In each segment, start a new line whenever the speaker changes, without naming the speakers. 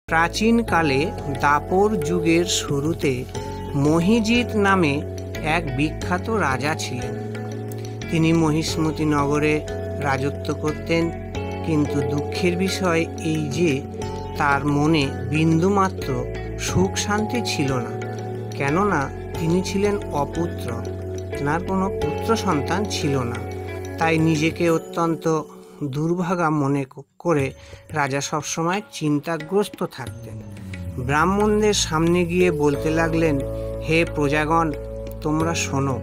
প্রাচীনকালে দাপর যুগের শুরুতে মহিজিৎ নামে এক বিখ্যাত রাজা ছিলেন। তিনি মহিষ্মতি নগরে রাজত্ব করতেন, কিন্তু দুঃখের বিষয় এই যে তার মনে বিন্দুমাত্র সুখ শান্তি ছিল না। কেননা তিনি ছিলেন অপুত্র, তার কোনো পুত্র সন্তান ছিল না। তাই নিজেকে অত্যন্ত দুর্ভাগা মনে করে রাজা সবসময় চিন্তাগ্রস্ত থাকতেন। ব্রাহ্মণদের সামনে গিয়ে বলতে লাগলেন, হে প্রজাগণ, তোমরা শোনো,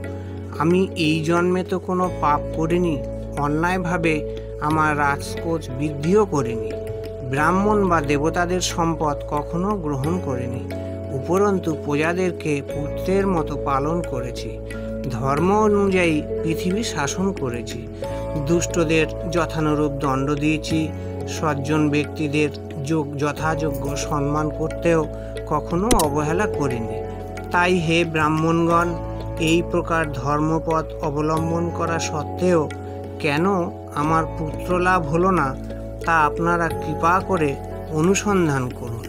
আমি এই জন্মে তো কোনো পাপ করিনি, অন্যায়ভাবে আমার রাজকোষ বৃদ্ধিও করিনি, ব্রাহ্মণ বা দেবতাদের সম্পদ কখনো গ্রহণ করিনি, উপরন্তু প্রজাদেরকে পুত্রের মতো পালন করেছি, ধর্ম অনুযায়ী পৃথিবী শাসন করেছি, দুষ্টদের যথানুরূপ দণ্ড দিয়েছি, সজ্জন ব্যক্তিদের যথাযোগ্য সম্মান করতেও কখনো অবহেলা করিনি। তাই হে ব্রাহ্মণগণ, এই প্রকার ধর্মপথ অবলম্বন করা সত্ত্বেও কেন আমার পুত্র লাভ হলো না, তা আপনারা কৃপা করে অনুসন্ধান করুন।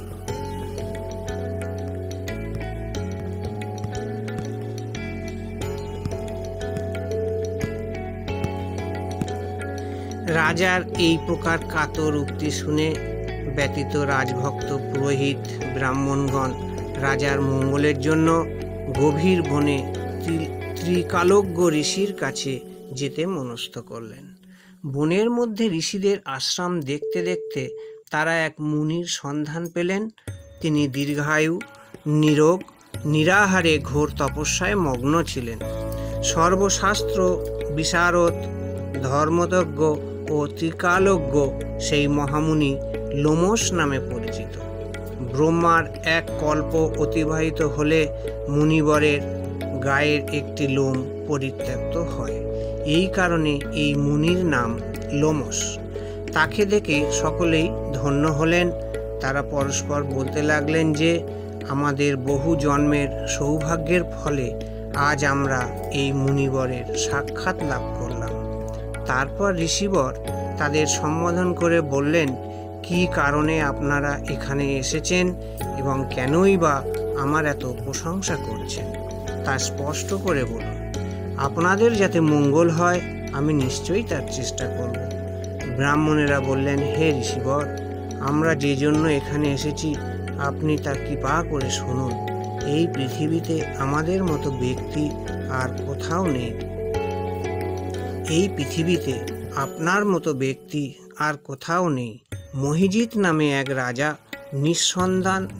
রাজার এই প্রকার কাতর উক্তি শুনে ব্যতীত রাজভক্ত পুরোহিত ব্রাহ্মণগণ রাজার মঙ্গলের জন্য গভীর বনে ত্রিকালজ্ঞ ঋষির কাছে যেতে মনস্থ করলেন। বনের মধ্যে ঋষিদের আশ্রম দেখতে দেখতে তারা এক মুনির সন্ধান পেলেন। তিনি দীর্ঘায়ু, নিরোগ, নিরাহারে ঘোর তপস্যায় মগ্ন ছিলেন। সর্বশাস্ত্র বিশারদ, ধর্মতজ্ঞ ও ত্রিকালজ্ঞ সেই মহামুনি লোমশ নামে পরিচিত। ব্রহ্মার এক কল্প অতিবাহিত হলে মুনিবরের গায়ের একটি লোম পরিত্যক্ত হয়। এই কারণে এই মুনির নাম লোমশ। তাকে দেখে সকলেই ধন্য হলেন। তারা পরস্পর বলতে লাগলেন যে আমাদের বহু জন্মের সৌভাগ্যের ফলে আজ আমরা এই মুনিবরের সাক্ষাৎ লাভ করলাম। তারপর ঋষিবর তাদের সম্বোধন করে বললেন, কি কারণে আপনারা এখানে এসেছেন এবং কেনই বা আমার এত প্রশংসা করছেন, তা স্পষ্ট করে বলুন। আপনাদের যাতে মঙ্গল হয় আমি নিশ্চয়ই তার চেষ্টা করব। ব্রাহ্মণেরা বললেন, হে ঋষিবর, আমরা যে জন্য এখানে এসেছি আপনি তা কৃপা করে শুনুন। এই পৃথিবীতে আমাদের মতো ব্যক্তি আর কোথাও নেই। এই পৃথিবীতে আপনার মতো ব্যক্তি আর কোথাও নেই। মহিজিৎ নামে এক রাজা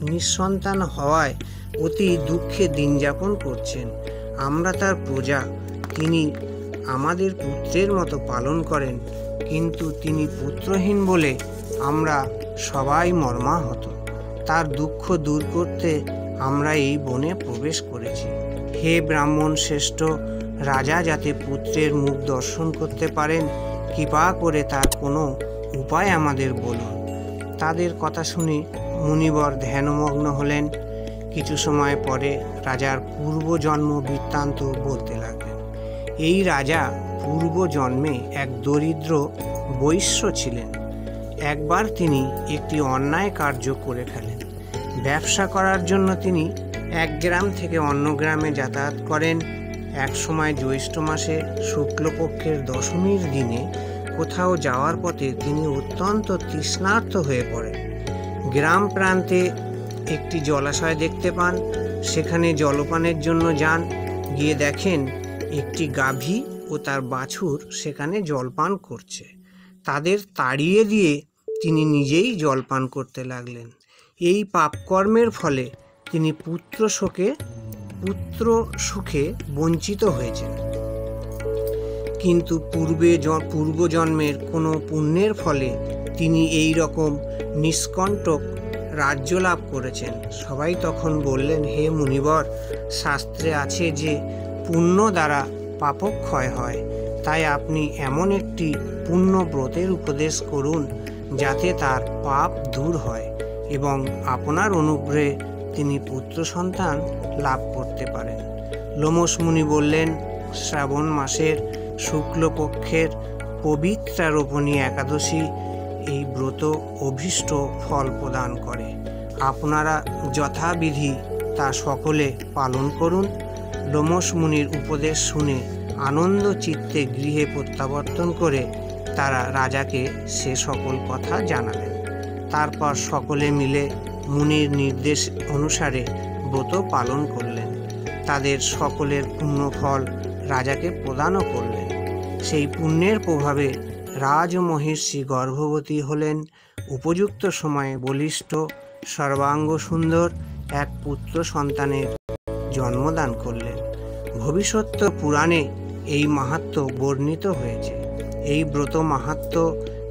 নিঃসন্তান হওয়ায় অতি দুঃখে দিন যাপন করছেন। আমরা তার প্রজা। তিনি আমাদের পুত্রের মতো পালন করেন, কিন্তু তিনি পুত্রহীন বলে আমরা সবাই মর্মাহত। তার দুঃখ দূর করতে আমরা এই বনে প্রবেশ করেছি। হে ব্রাহ্মণ শ্রেষ্ঠ, রাজা যাতে পুত্রের মুখ দর্শন করতে পারেন, কৃপা করে তার কোনো উপায় আমাদের বলুন। তাদের কথা শুনে মুনিবর ধ্যানমগ্ন হলেন। কিছু সময় পরে রাজার পূর্বজন্ম বৃত্তান্ত বলতে লাগলেন। এই রাজা পূর্বজন্মে এক দরিদ্র বৈশ্য ছিলেন। একবার তিনি একটি অন্যায় কার্য করে ফেলেন। ব্যবসা করার জন্য তিনি এক গ্রাম থেকে অন্য গ্রামে যাতায়াত করেন। এক সময় জ্যৈষ্ঠ মাসে শুক্লপক্ষের দশমীর দিনে কোথাও যাওয়ার পথে তিনি অত্যন্ত তৃষ্ণার্ত হয়ে পড়েন। গ্রাম প্রান্তে একটি জলাশয় দেখতে পান। সেখানে জলপানের জন্য যান। গিয়ে দেখেন একটি গাভী ও তার বাছুর সেখানে জলপান করছে। তাদের তাড়িয়ে দিয়ে তিনি নিজেই জলপান করতে লাগলেন। এই পাপকর্মের ফলে তিনি পুত্র সুখে বঞ্চিত হয়েছেন। কিন্তু পূর্বজন্মের কোনো পুণ্যের ফলে তিনি এই রকম নিষ্কণ্টক রাজ্য লাভ করেছেন। সবাই তখন বললেন, হে মুনিবর, শাস্ত্রে আছে যে পুণ্য দ্বারা পাপক্ষয় হয়। তাই আপনি এমন একটি পুণ্যব্রতের উপদেশ করুন যাতে তার পাপ দূর হয় এবং আপনার অনুগ্রহে তিনি পুত্র সন্তান লাভ করতে পারেন। লোমশ মুনি বললেন, শ্রাবণ মাসের শুক্লপক্ষের পবিত্রারোপণী একাদশী এই ব্রত অভীষ্ট ফল প্রদান করে। আপনারা যথাবিধি তা সকলে পালন করুন। লোমশ মুনির উপদেশ শুনে আনন্দ চিত্তে গৃহে প্রত্যাবর্তন করে তারা রাজাকে সে সকল কথা জানালেন। তারপর সকলে মিলে মুনির নির্দেশ অনুসারে ব্রত পালন করলেন। তাদের সকলের পুণ্যফল রাজাকে প্রদানও করলেন। সেই পুণ্যের প্রভাবে রাজমহিষী গর্ভবতী হলেন। উপযুক্ত সময়ে বলিষ্ঠ সর্বাঙ্গ সুন্দর এক পুত্র সন্তানের জন্মদান করলেন। ভবিষ্যৎ পুরাণে এই মাহাত্ম্য বর্ণিত হয়েছে। এই ব্রত মাহাত্ম্য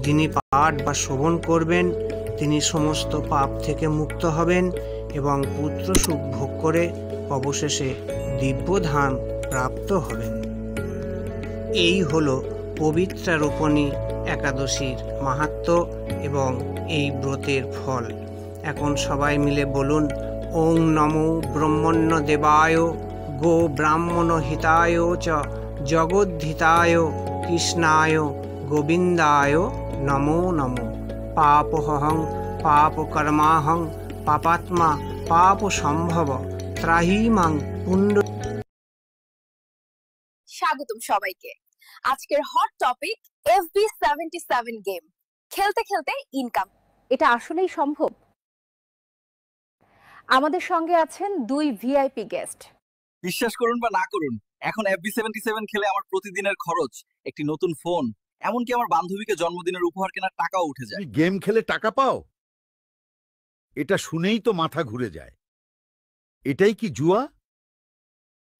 যিনি পাঠ বা শ্রবণ করবেন তিনি সমস্ত পাপ থেকে মুক্ত হবেন এবং পুত্র সুখ ভোগ করে অবশেষে দিব্যধাম প্রাপ্ত হবেন। এই হলো পবিত্রারোপণী একাদশীর মাহাত্ম্য এবং এই ব্রতের ফল। এখন সবাই মিলে বলুন, ওং নমো ব্রহ্মণ্য দেবায় গো ব্রাহ্মণ হিতায় চ জগদ্ধিতায় কৃষ্ণায় গোবিন্দায় নমো নমো। পাপহং পাপকর্মাহং পাপাত্মা পাপ সম্ভব ত্রাহি মাং পুণ্য।
স্বাগতম সবাইকে। আজকের হট টপিক FB77 গেম। খেলতে খেলতে ইনকাম, এটা আসলেই সম্ভব? আমাদের সঙ্গে আছেন দুই ভিআইপি গেস্ট।
বিশ্বাস করুন বা না করুন, এখন FB77 খেলে আমার প্রতিদিনের খরচ, একটি নতুন ফোন, এমনকি আমার বান্ধবীকে জন্মদিনের উপহার কেনার টাকাও উঠে যায়।
গেম খেলে টাকা পাও? এটা শুনেই তো মাথা ঘুরে যায়। এটাই কি জুয়া?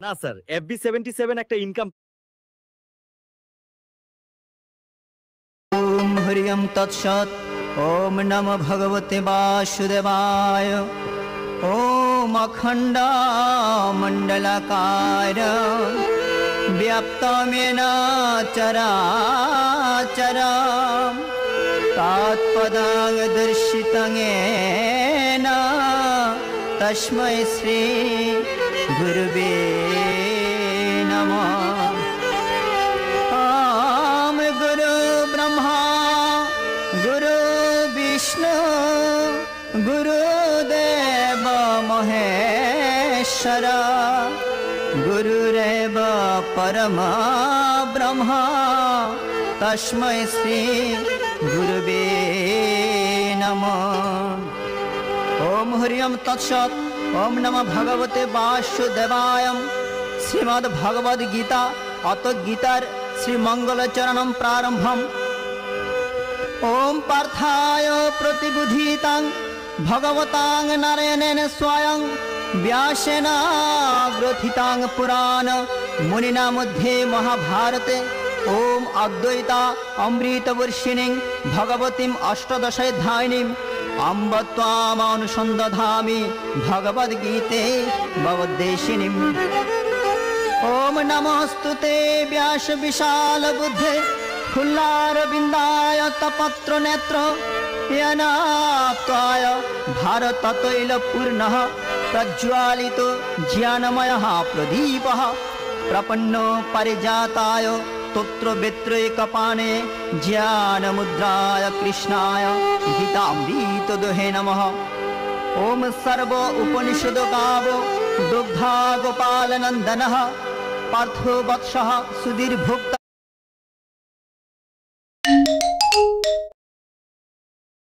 না স্যার, FB77 একটা ইনকাম।
ওম হরিয়ম তৎসৎ। ওম নমো ভগবতে বাসুদেবায়। ওম অখণ্ড মণ্ডলাকার ব্যাপ্তমেন চরাচরম তৎপদং দর্শিতং येन তস্मै শ্রী গুরবে নমঃ। ওম গুরু ব্রহ্মা গুরু বিষ্ণু গুরুদেব মহেশ্বর গুরুরেব পরমা ব্রহ্মা তস্मै শ্রী গুরবে নমঃ। ওম হরিয়ম তৎসৎ। ওম নমঃ ভগবতে বাসুদেবায়। শ্রীমদ্ ভগবদ গীতা অত গীতার শ্রীমঙ্গলচরণম প্রারম্ভম। ওম পার্থায় প্রতিবুধিতাং ভগবতাং নারায়ণেন স্বয়ং ব্যাসেন গ্রথিতাং পুরাণ মুনিনা মধ্যে মহাভারতে। ওম অদ্বৈতা অমৃতবর্ষিণীং ভগবতীম অষ্টাদশাধ্যায়িনীম অম্ব ত্বামনুসন্দধামি ভগবদ্গীতে ভবদ্দেশিনীম। ওম নমস্তুতে ব্যাস বিশাল বুদ্ধে ফুল্লারবিন্দায় তপত্র নেত্র येन त्वाय भारततैलपूर्णः प्रज्वालित ज्ञानमयः प्रदीपः प्रपन्नो परिजाताय तत्र वेत्रैकपाणे ज्ञानमुद्राय कृष्णाय गीतामृतदुहे नमः। ओम सर्व उपनिषदगावो दुग्धा गोपालनन्दनः पार्थो वत्सः सुधीर्भुक्त